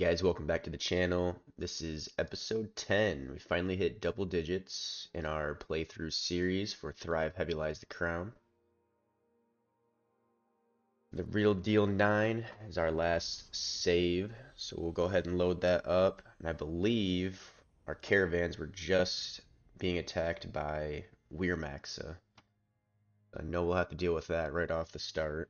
guys, welcome back to the channel. This is episode 10. We finally hit double digits in our playthrough series for Thrive Heavy Lies the Crown. The Real Deal 9 is our last save, so we'll go ahead and load that up. And I believe our caravans were just being attacked by Wyrmaxa. I know we'll have to deal with that right off the start.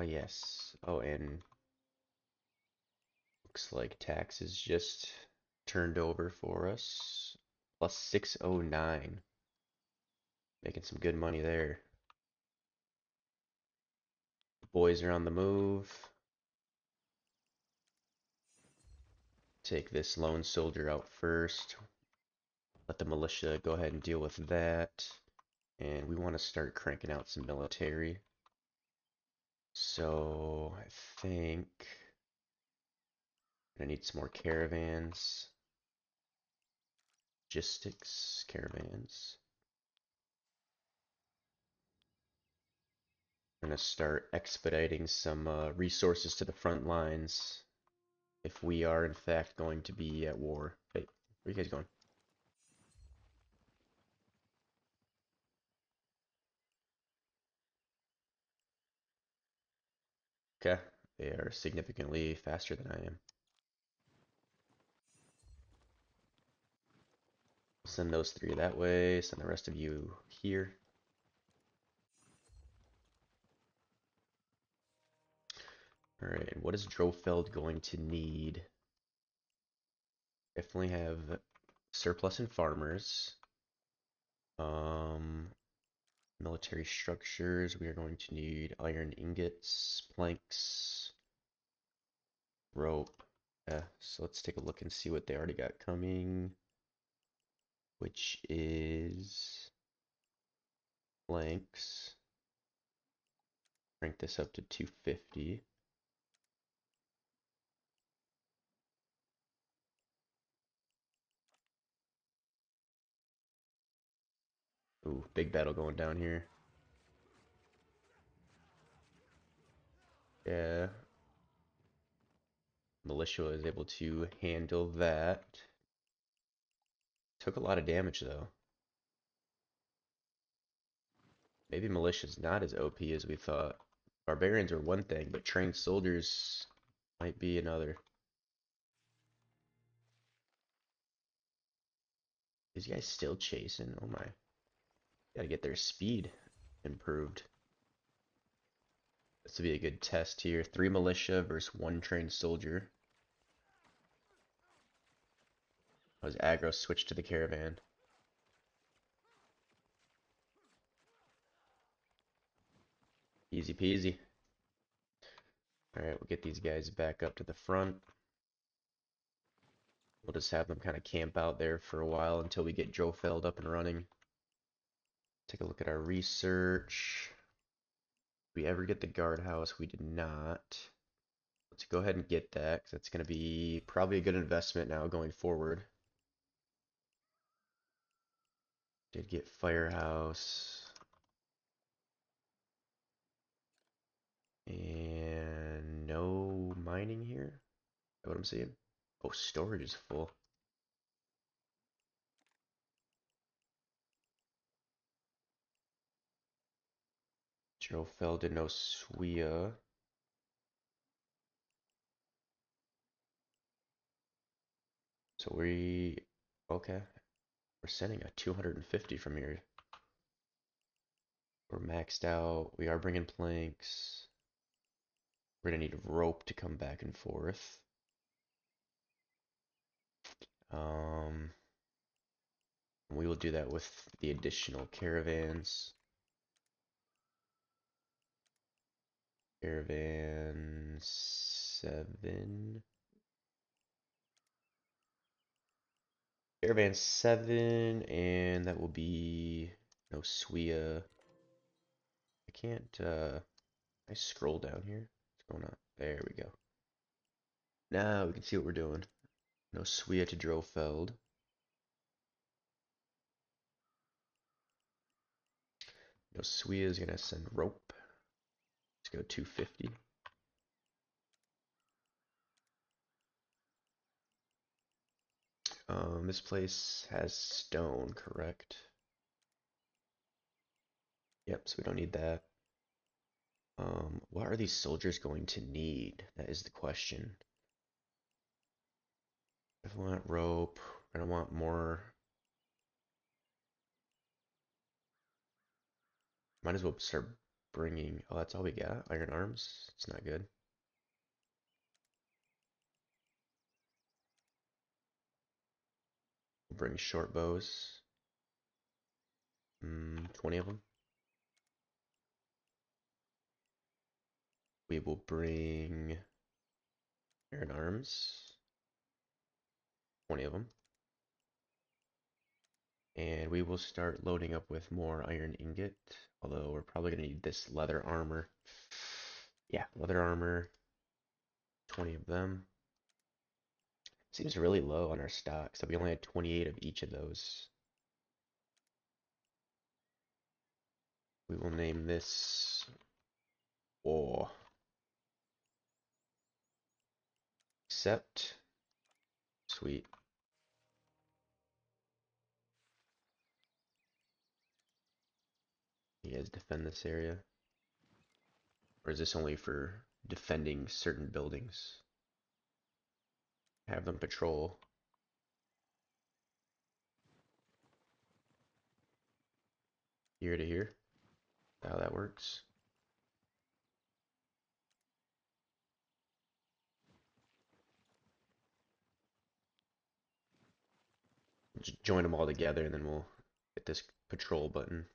Yes. Oh, and looks like taxes just turned over for us. Plus 609. Making some good money there. The boys are on the move. Take this lone soldier out first. Let the militia go ahead and deal with that. And we want to start cranking out some military. So I think I need some more caravans. Logistics caravans. I'm going to start expediting some resources to the front lines if we are in fact going to be at war. Hey, where are you guys going? Okay, they are significantly faster than I am. Send those three that way, send the rest of you here. Alright, what is Drofeld going to need? Definitely have surplus in farmers. Military structures, we are going to need iron ingots, planks, rope. So let's take a look and see what they already got coming, which is planks. Crank this up to 250. Ooh, big battle going down here. Yeah. Militia was able to handle that. Took a lot of damage though. Maybe militia's not as OP as we thought. Barbarians are one thing, but trained soldiers might be another. These guys still chasing? Oh my. Gotta get their speed improved. This will be a good test here. 3 militia versus 1 trained soldier. As aggro switched to the caravan. Easy peasy. Alright, we'll get these guys back up to the front. We'll just have them kind of camp out there for a while until we get Drofeld up and running. Take a look at our research. Did we ever get the guardhouse? We did not. Let's go ahead and get that, because that's going to be probably a good investment now going forward. Did get firehouse. And no mining here? Is that what I'm seeing? Oh, storage is full. Drofeld and no Swea. So okay. We're sending a 250 from here. We're maxed out. We are bringing planks. We're gonna need a rope to come back and forth. We will do that with the additional caravans. Caravan 7. Caravan 7, and that will be no Swea. I can't, I scroll down here. What's going on? There we go. Now we can see what we're doing. No Swea to Drofeld. No Swea is gonna send rope. go 250. This place has stone, correct? Yep, so we don't need that. What are these soldiers going to need? That is the question. If we want rope, we're gonna want more. Might as well start bringing. Oh, that's all we got? Iron arms? It's not good. We'll bring short bows. 20 of them. We will bring iron arms. 20 of them. And we will start loading up with more iron ingot. Although we're probably going to need this leather armor. Yeah, leather armor. 20 of them. Seems really low on our stock, so we only had 28 of each of those. We will name this War. Accept. Sweet. You guys defend this area? Or is this only for defending certain buildings? Have them patrol. Here to here. How that works. Just join them all together and then we'll hit this patrol button.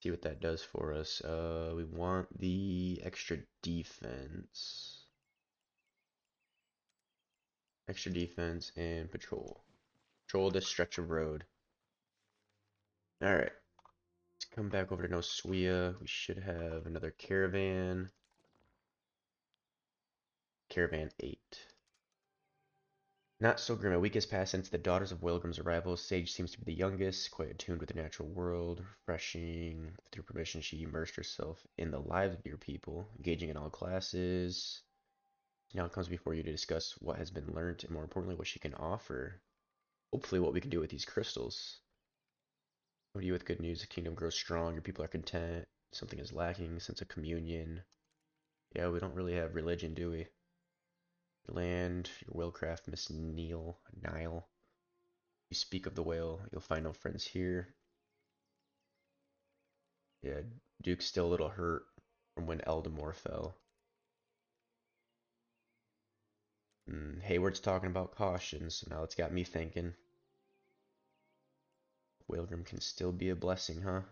See what that does for us. We want the extra defense. Extra defense and patrol. Patrol this stretch of road. Alright. Let's come back over to Noswea. We should have another caravan. Caravan 8. Not so grim. A week has passed since the daughters of Wilgrim's arrival. Sage seems to be the youngest, quite attuned with the natural world. Refreshing. Through permission, she immersed herself in the lives of your people, engaging in all classes. Now it comes before you to discuss what has been learned and, more importantly, what she can offer. Hopefully, what we can do with these crystals. What do you with good news? The kingdom grows strong. Your people are content. Something is lacking. Sense of communion. Yeah, we don't really have religion, do we? Land, your whalecraft, Miss Nile. You speak of the whale, you'll find no friends here. Yeah, Duke's still a little hurt from when Eldamore fell. Hayward's talking about caution, so now it's got me thinking. Whalgrim can still be a blessing, huh?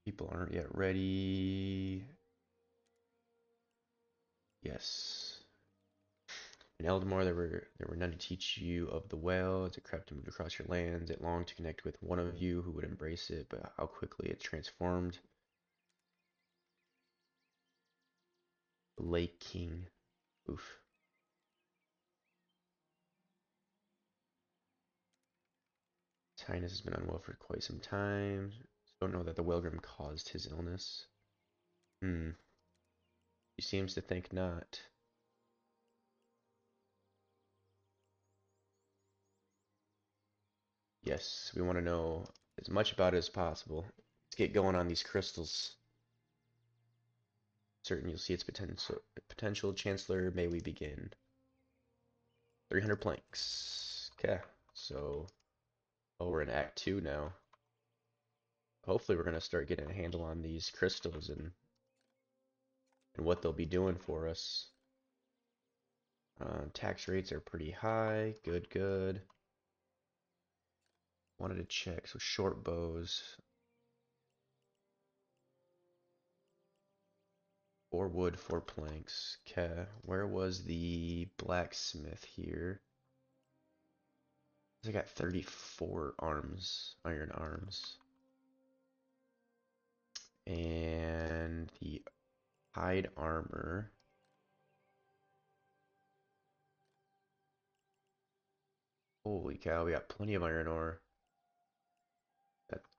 People aren't yet ready. Yes. In Eldamore, there were none to teach you of the whale. As it crept and moved across your lands, it longed to connect with one of you who would embrace it, but how quickly it transformed. Lake King. Oof. His Highness has been unwell for quite some time. Don't know that the Whalgrim caused his illness. He seems to think not. Yes, we want to know as much about it as possible. Let's get going on these crystals. Certain you'll see its potential. Chancellor, may we begin. 300 planks. Okay, so we're in Act 2 now. Hopefully we're going to start getting a handle on these crystals and what they'll be doing for us. Tax rates are pretty high. Good. Wanted to check. So short bows. 4 wood, 4 planks. Okay. Where was the blacksmith here? I got 34 arms, iron arms. And the hide armor. Holy cow, we got plenty of iron ore.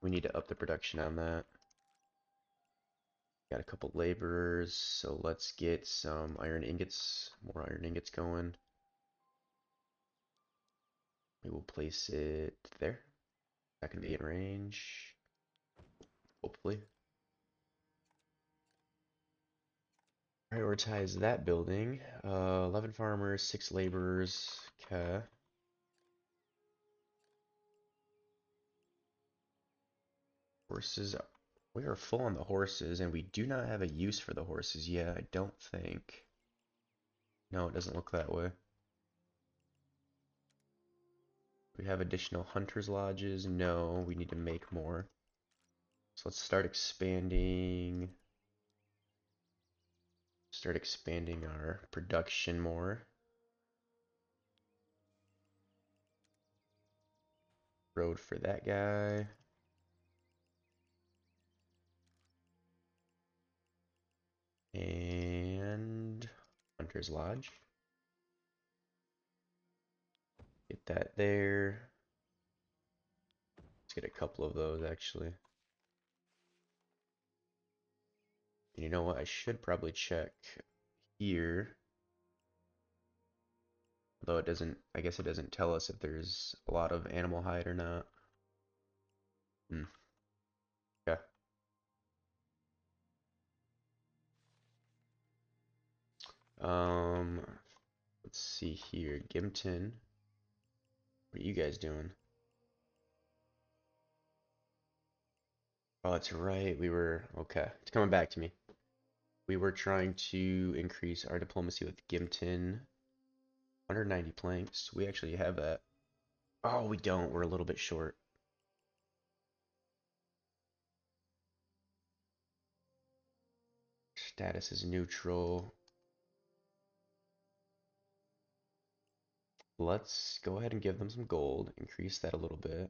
We need to up the production on that. Got a couple laborers, so let's get some iron ingots, more iron ingots going. We will place it there. That can be in range, hopefully. Prioritize that building. 11 farmers, 6 laborers. Okay. Horses. We are full on the horses, and we do not have a use for the horses yet, I don't think. No, it doesn't look that way. We have additional hunters' lodges. No, we need to make more. So let's start expanding. Start expanding our production more. Road for that guy. And Hunter's Lodge. Get that there. Let's get a couple of those actually. You know what? I should probably check here. Although it doesn't, I guess it doesn't tell us if there's a lot of animal hide or not. Okay. Um, let's see here. Gimpton. What are you guys doing? Oh, that's right. We were, okay. It's coming back to me. We were trying to increase our diplomacy with Gimpton. 190 planks. We actually have that. Oh, we don't. We're a little bit short. Status is neutral. Let's go ahead and give them some gold. Increase that a little bit.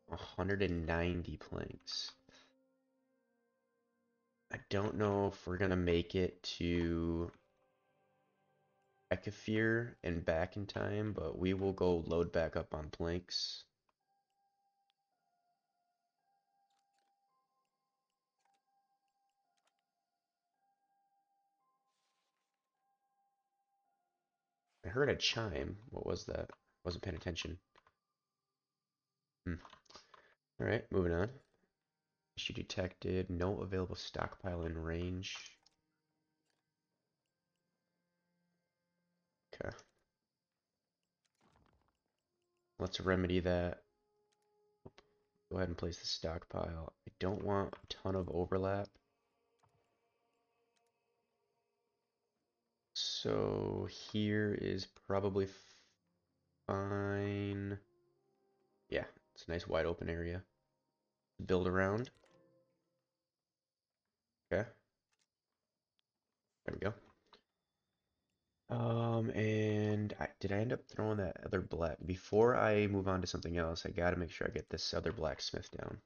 190 planks. I don't know if we're gonna make it to Ekafir and back in time, but we will go load back up on planks. I heard a chime. What was that? Wasn't paying attention. Alright, moving on. Issue detected. No available stockpile in range. Okay. Let's remedy that. Go ahead and place the stockpile. I don't want a ton of overlap. So here is probably fine. Yeah, it's a nice wide open area to build around. Okay. There we go. Did I end up throwing that other black? Before I move on to something else, I gotta make sure I get this other blacksmith down.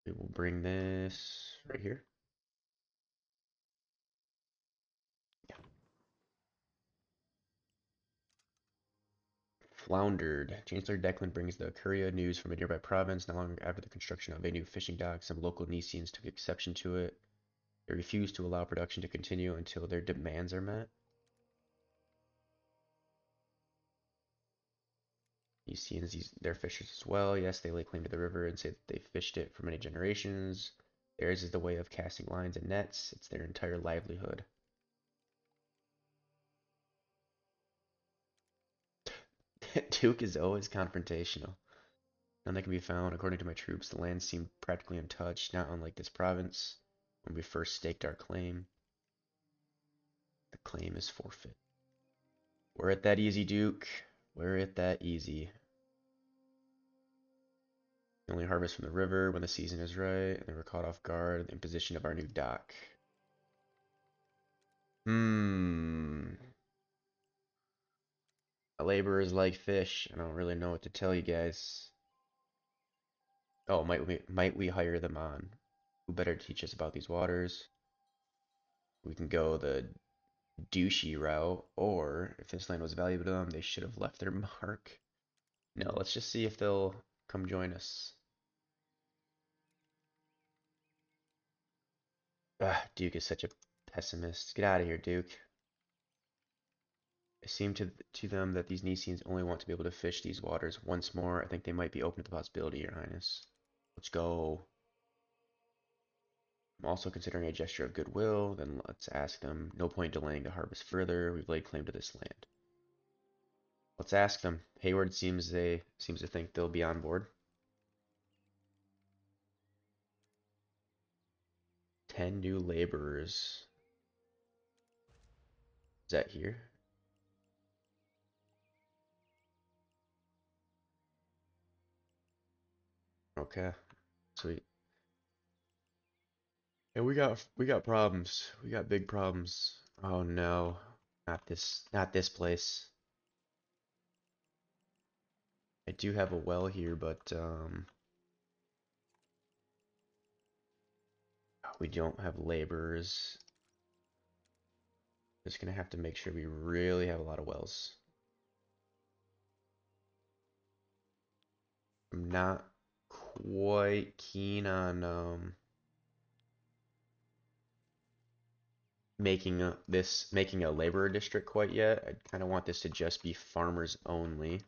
We will bring this right here. Yeah. Floundered. Chancellor Declan brings the Curia news from a nearby province. Not long after the construction of a new fishing dock, some local Nisians took exception to it. They refused to allow production to continue until their demands are met. Nisians, they're fishers as well. Yes, they lay claim to the river and say that they fished it for many generations. Theirs is the way of casting lines and nets. It's their entire livelihood. Duke is always confrontational. None that can be found. According to my troops, the land seemed practically untouched, not unlike this province when we first staked our claim. The claim is forfeit. We're at that easy, Duke. We're at that easy. We only harvest from the river when the season is right, and they were caught off guard in the imposition of our new dock. Laborers like fish. I don't really know what to tell you guys. Oh, might we hire them on? Who better teach us about these waters? We can go the douchey route, or if this land was valuable to them, they should have left their mark. No, let's just see if they'll come join us. Ah, Duke is such a pessimist. Get out of here, Duke. It seemed to them that these Niceans only want to be able to fish these waters once more. I think they might be open to the possibility, Your Highness. Let's go. I'm also considering a gesture of goodwill. Then let's ask them. No point delaying the harvest further. We've laid claim to this land. Let's ask them. Hayward seems to think they'll be on board. 10 new laborers. Is that here? Okay. Sweet. And we got problems. We got big problems. Oh no. Not this place. I do have a well here, but we don't have laborers. Just gonna have to make sure we really have a lot of wells. I'm not quite keen on making a laborer district quite yet. I kind of want this to just be farmers only.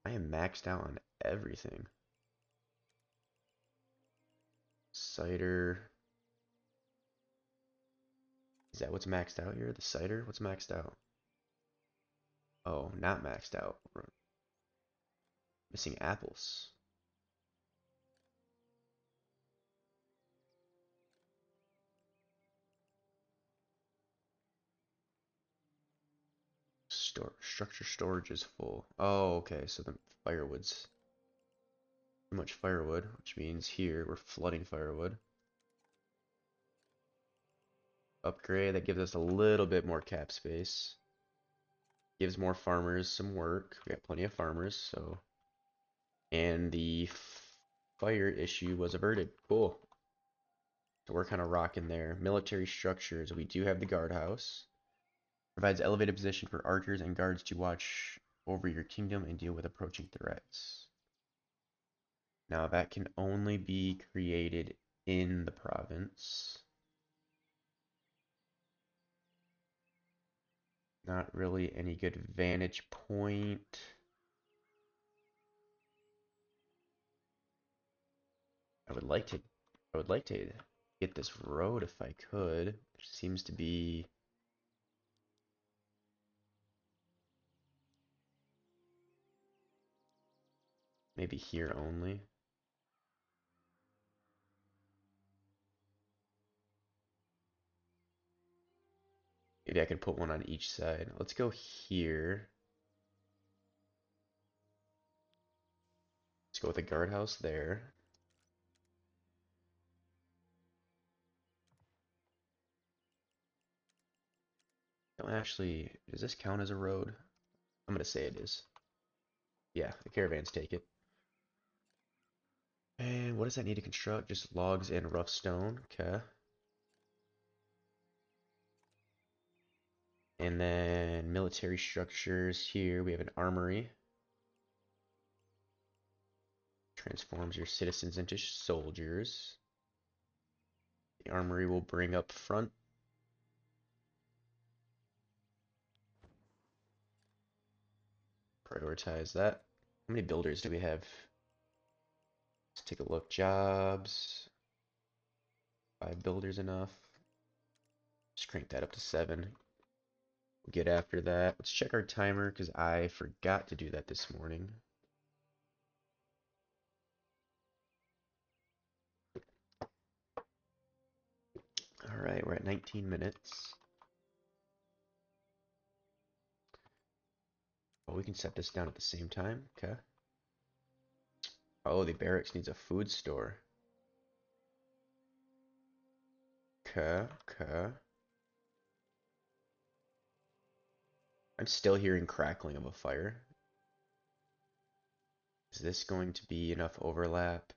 I am maxed out on everything. Cider. Is that what's maxed out here? The cider? What's maxed out? Oh, not maxed out. We're missing apples. Structure storage is full. Oh, okay. So the firewood's too much firewood, which means here we're flooding firewood. Upgrade, that gives us a little bit more cap space. Gives more farmers some work. We got plenty of farmers, so. And the fire issue was averted. Cool. So we're kind of rocking there. Military structures. We do have the guardhouse. Provides elevated position for archers and guards to watch over your kingdom and deal with approaching threats. Now that can only be created in the province. Not really any good vantage point. I would like to get this road if I could. It seems to be maybe here only. Maybe I could put one on each side. Let's go here. Let's go with a guardhouse there. Don't actually, does this count as a road? I'm gonna say it is. Yeah, the caravans take it. And what does that need to construct? Just logs and rough stone. Okay. And then military structures here. We have an armory. Transforms your citizens into soldiers. The armory will bring up front. Prioritize that. How many builders do we have? Let's take a look. Jobs. 5 builders enough. Just crank that up to 7. We'll get after that. Let's check our timer because I forgot to do that this morning. Alright, we're at 19 minutes. Oh, we can set this down at the same time. Okay. Oh, the barracks needs a food store. Okay, okay. I'm still hearing crackling of a fire. Is this going to be enough overlap?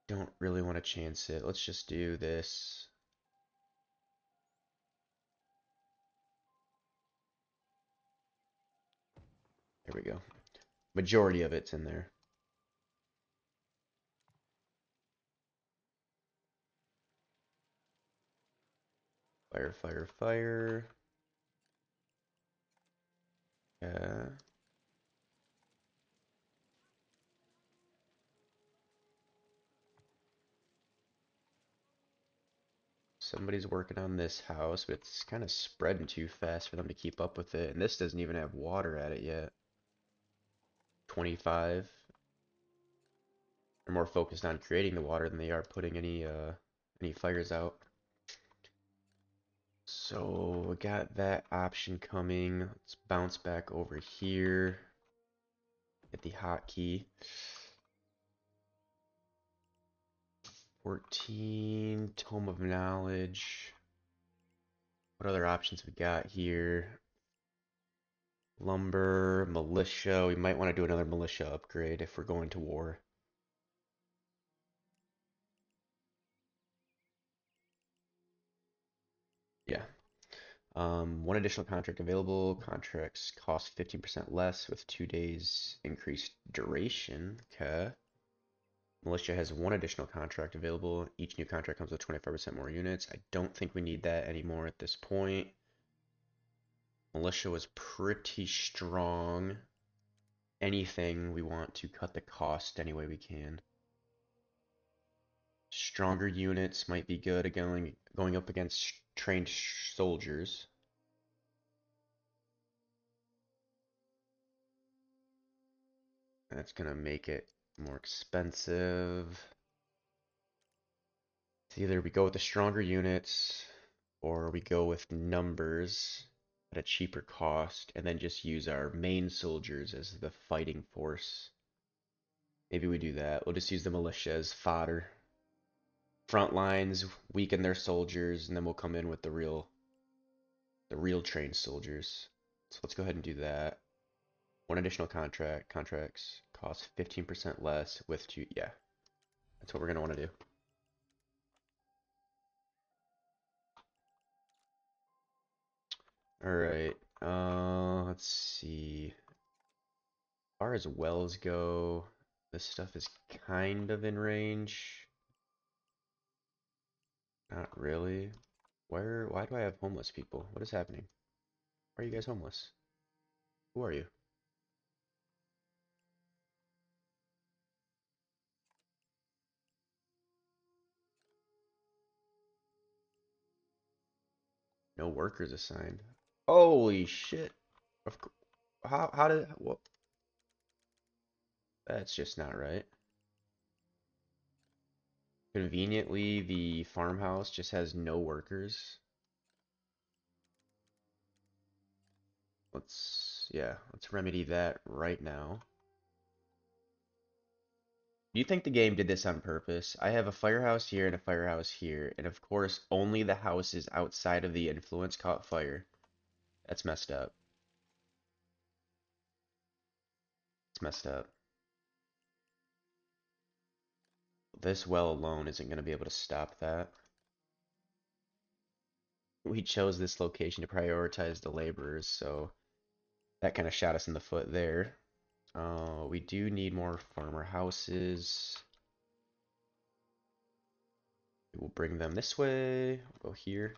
Don't really want to chance it. Let's just do this. There we go. Majority of it's in there. Fire, fire, fire. Yeah. Somebody's working on this house, but it's kind of spreading too fast for them to keep up with it. And this doesn't even have water at it yet. 25. They're more focused on creating the water than they are putting any fires out. So we got that option coming. Let's bounce back over here. Hit the hotkey. 14, Tome of Knowledge. What other options we got here? Lumber, militia. We might want to do another militia upgrade if we're going to war. Yeah. One additional contract available. Contracts cost 15% less with 2 days increased duration. Okay. Militia has one additional contract available. Each new contract comes with 25% more units. I don't think we need that anymore at this point. Militia was pretty strong. Anything, we want to cut the cost any way we can. Stronger units might be good again, going up against trained soldiers. That's gonna make it more expensive. It's either we go with the stronger units or we go with numbers at a cheaper cost and then just use our main soldiers as the fighting force. Maybe we do that. We'll just use the militia as fodder. Front lines, weaken their soldiers, and then we'll come in with the real trained soldiers. So let's go ahead and do that. One additional contracts cost 15% less with two, yeah. That's what we're gonna want to do. Alright, let's see. As far as wells go, this stuff is kind of in range. Not really. Why do I have homeless people? What is happening? Why are you guys homeless? Who are you? No workers assigned. Holy shit. Of how did what? That's just not right. Conveniently, the farmhouse just has no workers. Let's remedy that right now. Do you think the game did this on purpose? I have a firehouse here and a firehouse here, and of course, only the houses outside of the influence caught fire. That's messed up. It's messed up. This well alone isn't going to be able to stop that. We chose this location to prioritize the laborers, so that kind of shot us in the foot there. We do need more farmer houses. We'll bring them this way. We'll go here.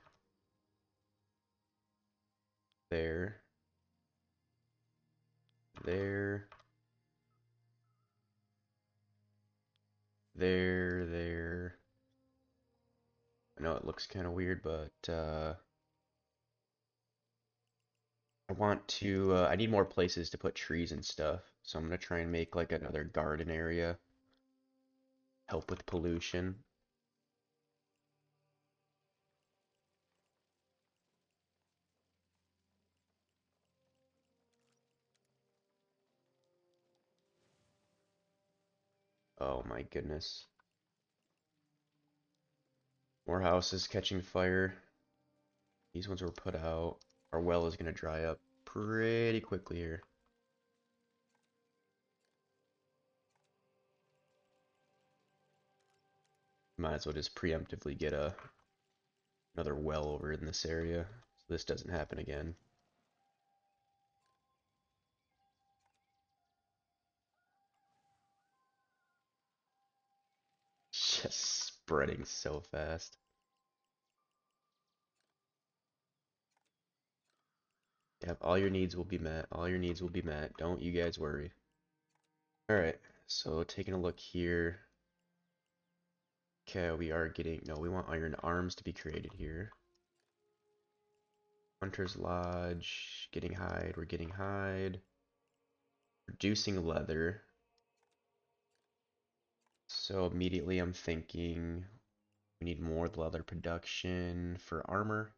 There. There. There. I know it looks kind of weird, but I need more places to put trees and stuff. So I'm gonna try and make like another garden area. Help with pollution. Oh my goodness. More houses catching fire. These ones were put out. Our well is gonna dry up pretty quickly here. Might as well just preemptively get another well over in this area so this doesn't happen again. just spreading so fast. Yep, all your needs will be met. All your needs will be met. Don't you guys worry. Alright, so taking a look here. Okay, we are getting... No, we want iron arms to be created here. Hunter's Lodge. Getting hide. We're getting hide. Producing leather. So immediately I'm thinking we need more leather production for armor.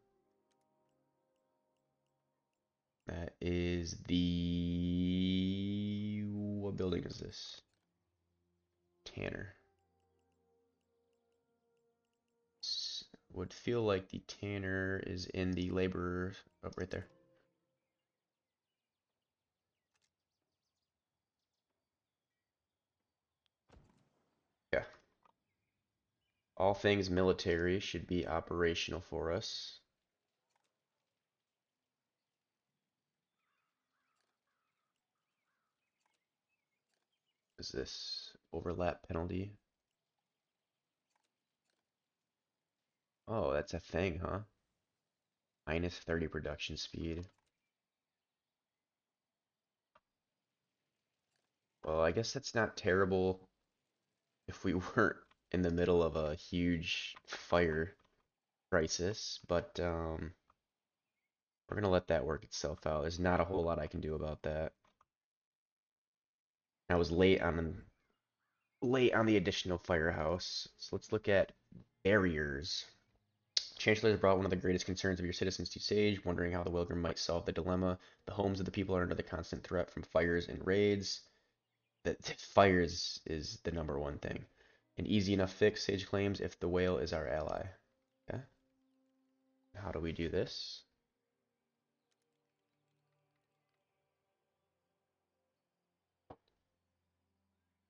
That is the... What building is this? Tanner. Would feel like the tanner is in the laborer. Oh, right there. Yeah. All things military should be operational for us. Is this overlap penalty? Oh, that's a thing, huh? Minus 30 production speed. Well, I guess that's not terrible if we weren't in the middle of a huge fire crisis, but we're gonna let that work itself out. There's not a whole lot I can do about that. I was late on the additional firehouse, so let's look at barriers. Chancellor has brought one of the greatest concerns of your citizens to Sage, wondering how the Wilgrim might solve the dilemma. The homes of the people are under the constant threat from fires and raids. That fires is the number one thing. An easy enough fix, Sage claims, if the whale is our ally. Yeah. How do we do this?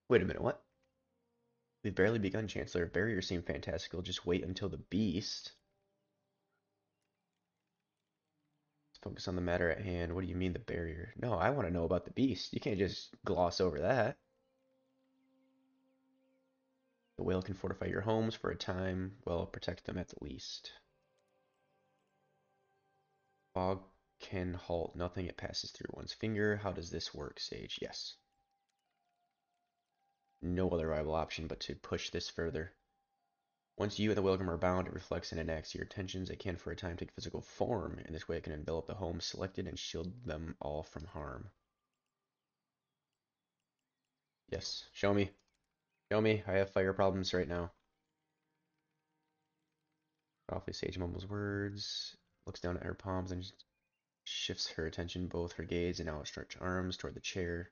Wait a minute, what? We've barely begun, Chancellor. Barriers seem fantastical. Just wait until the beast. Let's focus on the matter at hand. What do you mean the barrier? No, I want to know about the beast. You can't just gloss over that. The whale can fortify your homes for a time. Well, protect them at the least. Fog can halt nothing. It passes through one's finger. How does this work, Sage? Yes. No other viable option but to push this further. Once you and the Wilgrim are bound, it reflects and enacts your intentions. It can for a time take physical form. In this way, it can envelop the home selected and shield them all from harm. Yes. Show me. Show me. I have fire problems right now. Softly, Sage mumbles words, looks down at her palms, and shifts her attention, both her gaze and outstretched arms, toward the chair.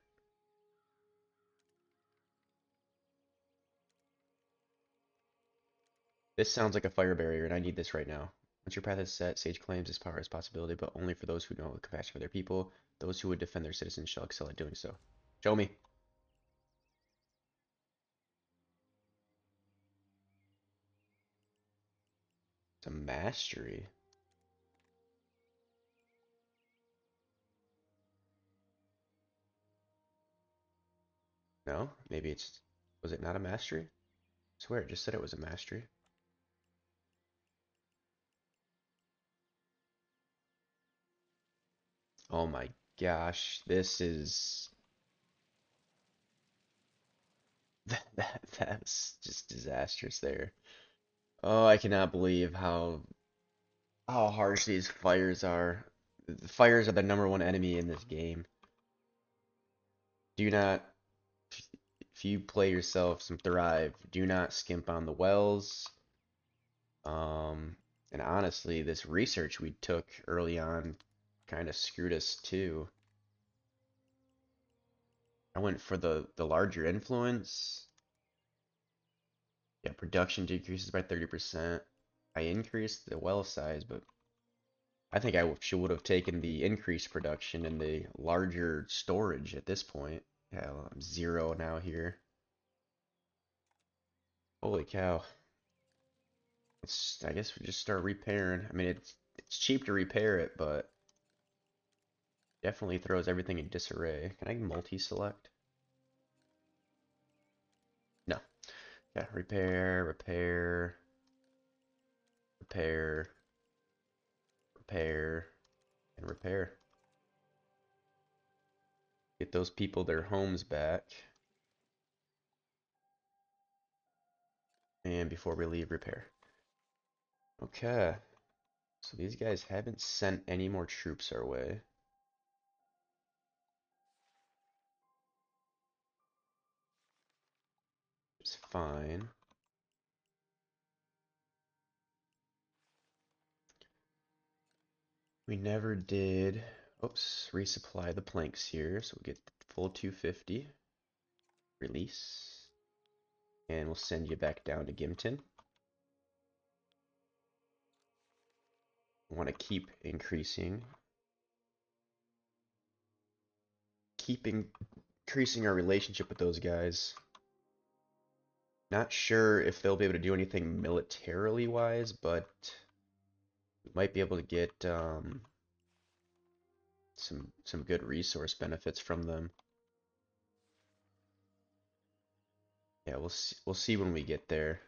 This sounds like a fire barrier, and I need this right now. Once your path is set, Sage claims this power is possibility, but only for those who know the compassion for their people. Those who would defend their citizens shall excel at doing so. Show me. It's a mastery. No? Maybe it's... Was it not a mastery? I swear, it just said it was a mastery. Oh my gosh, this is... That's just disastrous there. Oh, I cannot believe how harsh these fires are. The fires are the number one enemy in this game. Do not, if you play yourself some Thrive, do not skimp on the wells. And honestly, this research we took early on kind of screwed us too. I went for the larger influence. Yeah, production decreases by 30%. I increased the well size, but I think I would have taken the increased production and the larger storage at this point. Yeah, well, I'm 0 now here. Holy cow. I guess we just start repairing. I mean, it's cheap to repair it, but definitely throws everything in disarray. Can I multi-select? No. Yeah, repair, repair, repair, repair, and repair. Get those people their homes back. And before we leave, repair. Okay. So these guys haven't sent any more troops our way. It's fine. We never did, oops, resupply the planks here, so we'll get the full 250. Release. And we'll send you back down to Gimpton. Want to keep increasing. Keep increasing our relationship with those guys. Not sure if they'll be able to do anything militarily wise, but we might be able to get some good resource benefits from them. Yeah, we'll see when we get there.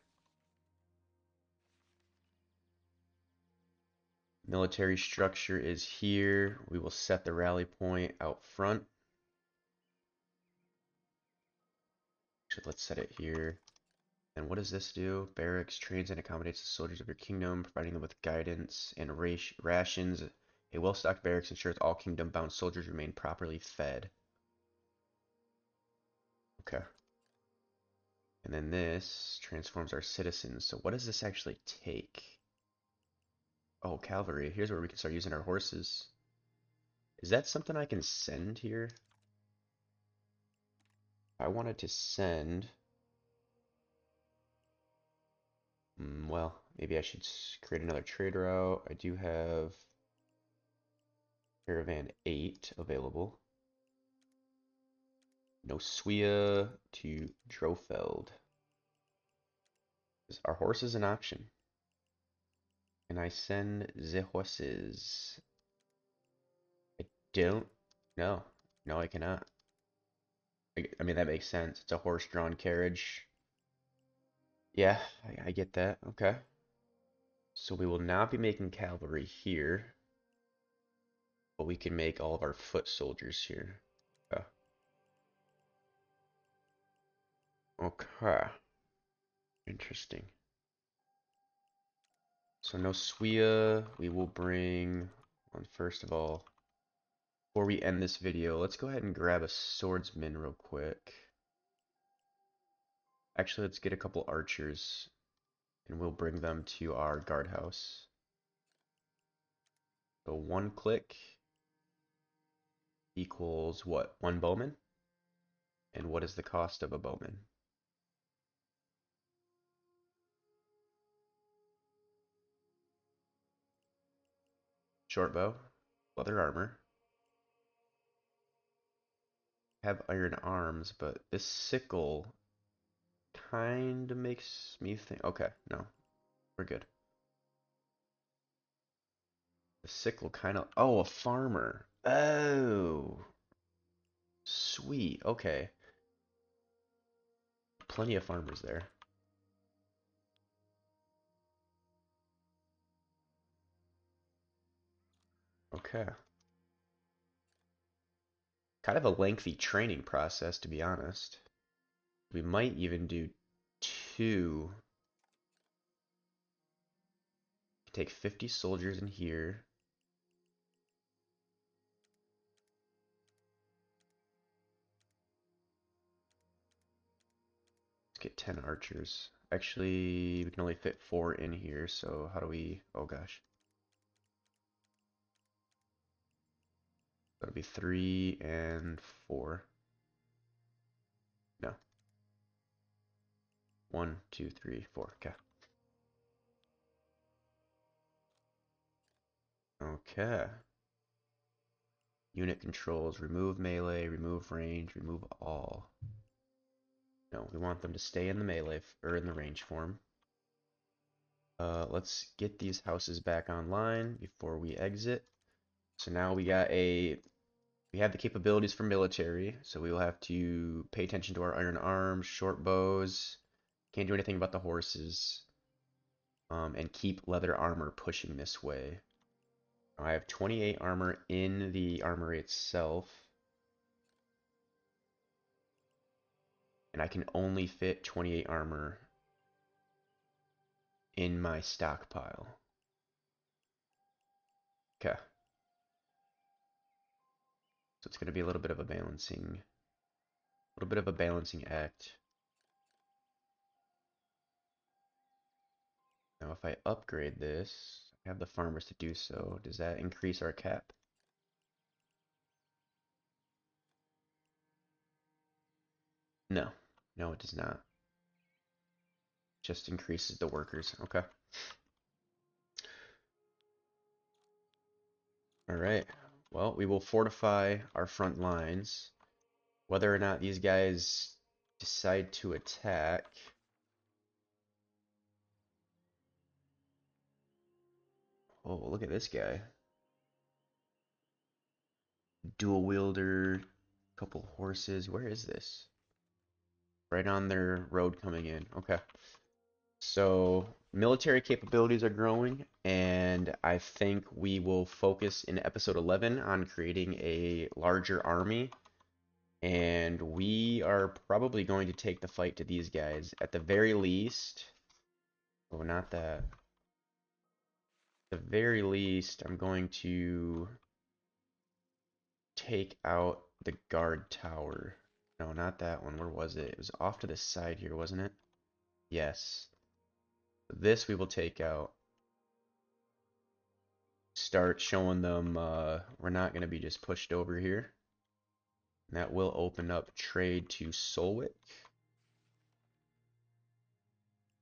Military structure is here. We will set the rally point out front. Actually, let's set it here. And what does this do? Barracks trains and accommodates the soldiers of your kingdom, providing them with guidance and rations. A well-stocked barracks ensures all kingdom-bound soldiers remain properly fed. Okay. And then this transforms our citizens. So what does this actually take? Oh, cavalry. Here's where we can start using our horses. Is that something I can send here? I wanted to send... well, maybe I should create another trade route. I do have Caravan 8 available. Noswia to Drofeld. Our horse is an option. Can I send the horses? I don't. No. No, I cannot. I mean, that makes sense. It's a horse-drawn carriage. Yeah, I get that. Okay. So we will not be making cavalry here, but we can make all of our foot soldiers here. Okay. Okay. Interesting. So Noswia, we will bring on first of all. Before we end this video, let's go ahead and grab a swordsman real quick. Actually, let's get a couple archers, and we'll bring them to our guardhouse. So one click equals what? One bowman? And what is the cost of a bowman? Short bow, leather armor. Have iron arms, but this sickle kind of makes me think. Okay, no, we're good. The sickle kind of. Oh, a farmer. Oh, sweet. Okay, plenty of farmers there. Okay. Kind of a lengthy training process, to be honest. We might even do two. Take 50 soldiers in here. Let's get 10 archers. Actually, we can only fit 4 in here, so how do we... Oh gosh. That'll be 3 and 4. No. 1, 2, 3, 4. Okay. Okay. Unit controls. Remove melee, remove range, remove all. No, we want them to stay in the melee, or in the range form. Let's get these houses back online before we exit. So now we have the capabilities for military, so we will have to pay attention to our iron arms, short bows, Can't do anything about the horses. And keep leather armor pushing this way. I have 28 armor in the armory itself. And I can only fit 28 armor in my stockpile. Okay. So it's going to be a little bit of a balancing act. Now if I upgrade this, I have the farmers to do so. Does that increase our cap? No. No, it does not. Just increases the workers. Okay. Alright. Well, we will fortify our front lines. Whether or not these guys decide to attack. Oh, look at this guy. Dual wielder, couple horses. Where is this? Right on their road coming in. Okay. So military capabilities are growing, and I think we will focus in episode 11 on creating a larger army. And we are probably going to take the fight to these guys at the very least. Oh, not that. At the very least, I'm going to take out the guard tower. No, not that one. Where was it? It was off to the side here, wasn't it? Yes. This we will take out. Start showing them we're not going to be just pushed over here. And that will open up trade to Solwick.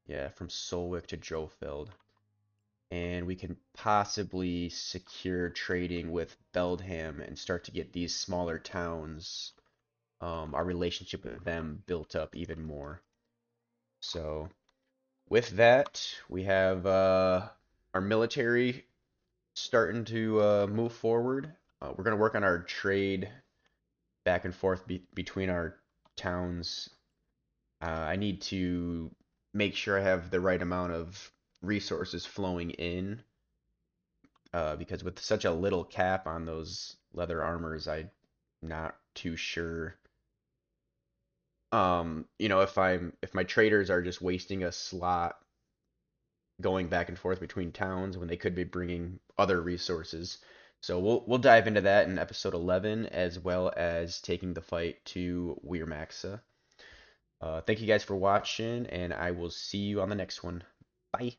Yeah, from Solwick to Jofeld. And we can possibly secure trading with Beldham and start to get these smaller towns, our relationship with them built up even more. So with that, we have our military starting to move forward. We're going to work on our trade back and forth between our towns. I need to make sure I have the right amount of resources flowing in, because with such a little cap on those leather armors, I'm not too sure. If my traders are just wasting a slot going back and forth between towns when they could be bringing other resources. So we'll dive into that in episode 11, as well as taking the fight to Wyrmaxa. Thank you guys for watching, and I will see you on the next one. Bye.